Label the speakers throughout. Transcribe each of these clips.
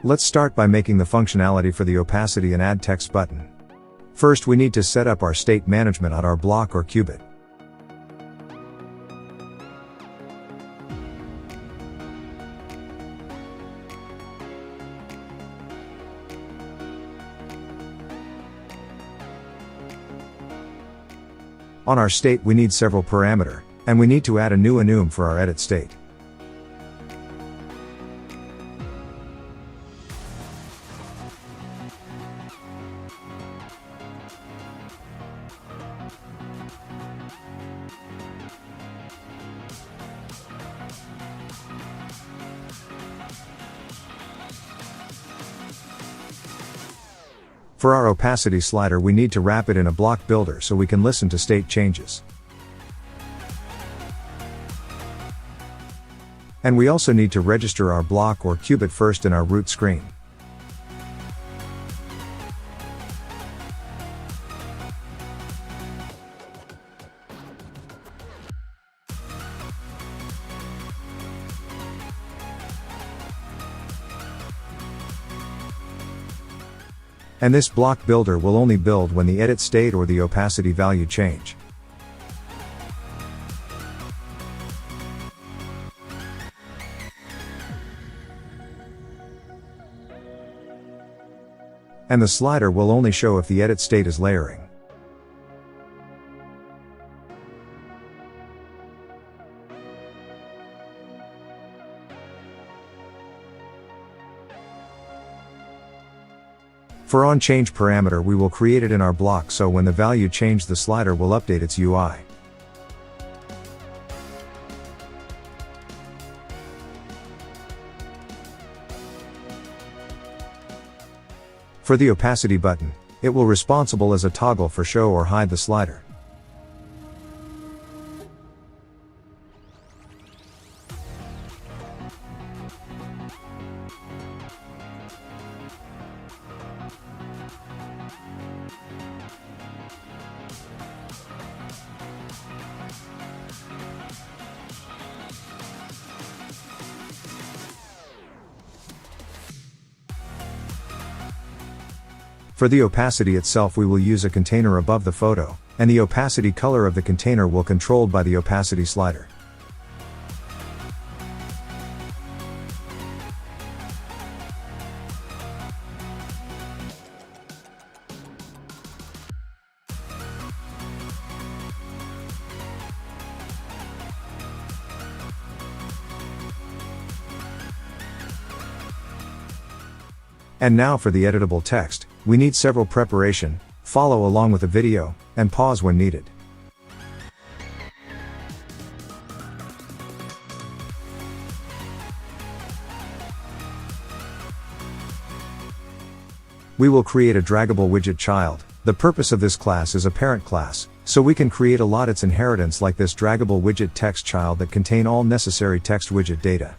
Speaker 1: Let's start by making the functionality for the opacity and add text button. First, we need to set up our state management on our block or qubit. On our state we need several parameters, and we need to add a new enum for our edit state. For our opacity slider we need to wrap it in a block builder so we can listen to state changes. And we also need to register our block or qubit first in our root screen. And this block builder will only build when the edit state or the opacity value change. And the slider will only show if the edit state is layering. For onChange parameter we will create it in our block so when the value change the slider will update its UI. For the opacity button, it will responsible as a toggle for show or hide the slider. For the opacity itself we will use a container above the photo, and the opacity color of the container will controlled by the opacity slider. And now for the editable text, we need several preparation, follow along with a video, and pause when needed. We will create a draggable widget child. The purpose of this class is a parent class, so we can create a lot its inheritance like this draggable widget text child that contain all necessary text widget data.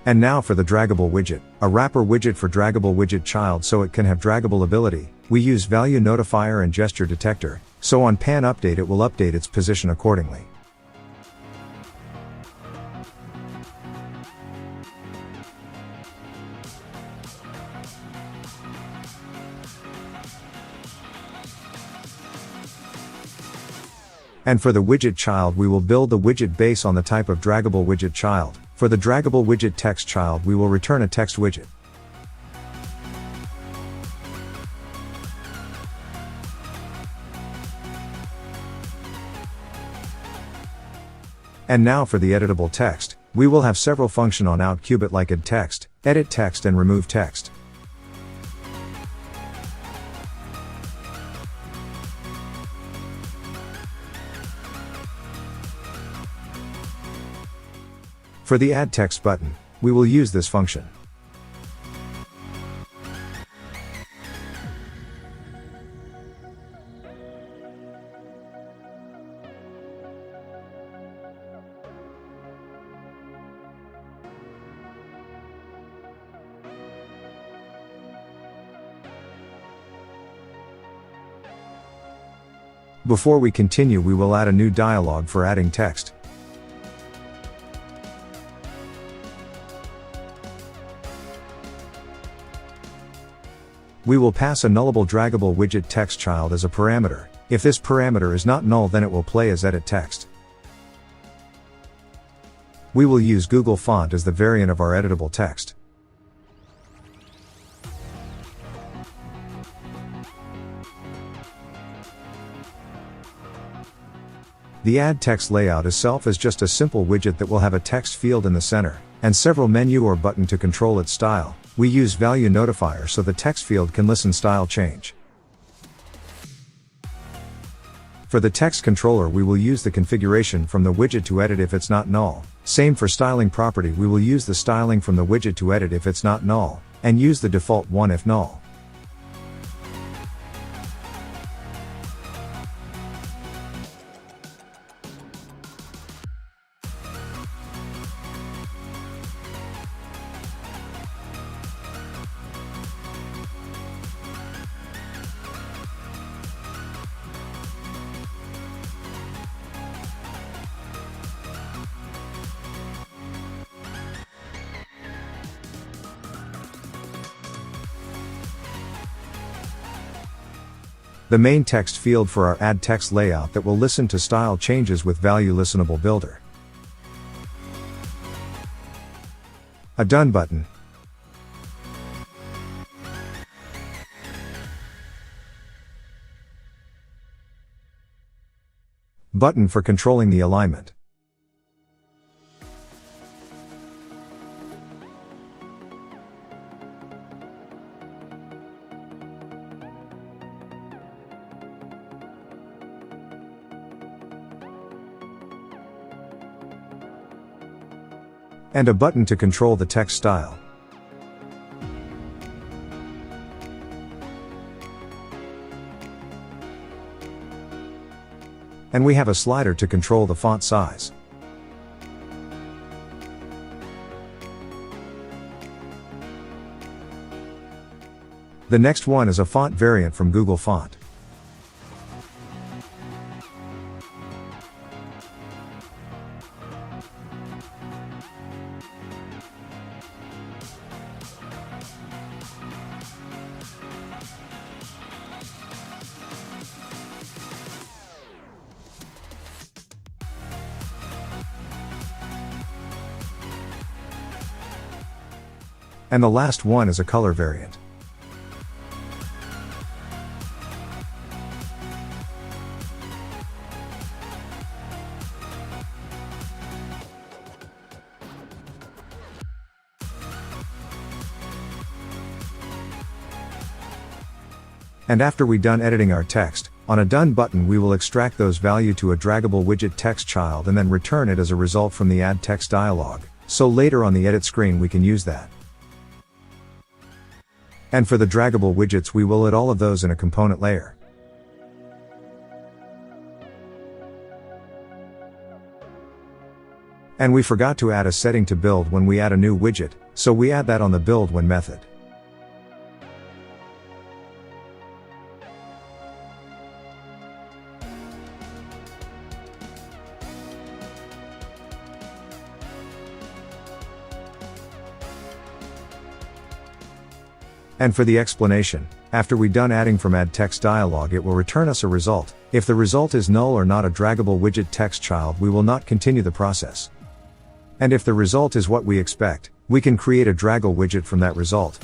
Speaker 1: And now for the draggable widget, a wrapper widget for draggable widget child so it can have draggable ability. We use value notifier and gesture detector, so on pan update it will update its position accordingly. And for the widget child we will build the widget base on the type of draggable widget child. For the draggable widget text child we will return a text widget. And now for the editable text, we will have several functions on out qubit like add text, edit text and remove text. For the Add Text button, we will use this function. Before we continue, we will add a new dialog for adding text. We will pass a nullable draggable widget text child as a parameter. If this parameter is not null, then it will play as edit text. We will use Google Font as the variant of our editable text. The Add Text layout itself is just a simple widget that will have a text field in the center, and several menu or button to control its style. We use value notifier so the text field can listen style change. For the text controller, we will use the configuration from the widget to edit if it's not null. Same for styling property, we will use the styling from the widget to edit if it's not null, and use the default one if null. The main text field for our Add Text layout that will listen to style changes with value listenable builder. A Done button. Button for controlling the alignment. And a button to control the text style. And we have a slider to control the font size. The next one is a font variant from Google Font. And the last one is a color variant. And after we done editing our text, on a Done button we will extract those value to a draggable widget text child and then return it as a result from the Add Text dialog, so later on the edit screen we can use that. And for the draggable widgets, we will add all of those in a component layer. And we forgot to add a setting to build when we add a new widget, so we add that on the build when method. And for the explanation, after we done adding from Add Text dialog, it will return us a result. If the result is null or not a draggable widget text child, we will not continue the process. And if the result is what we expect, we can create a draggle widget from that result.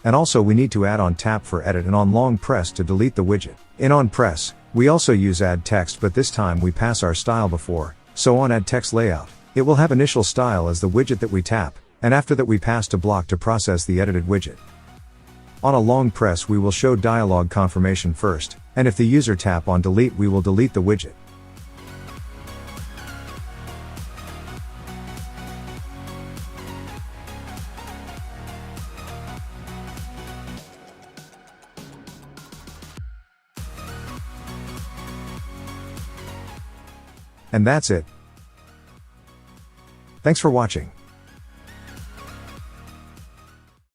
Speaker 1: And also we need to add on tap for edit and on long press to delete the widget. In on press, we also use Add Text, but this time we pass our style before, so on Add Text layout, it will have initial style as the widget that we tap, and after that we pass to BloC to process the edited widget. On a long press we will show dialog confirmation first, And if the user tap on delete, we will delete the widget. And that's it. Thanks for watching.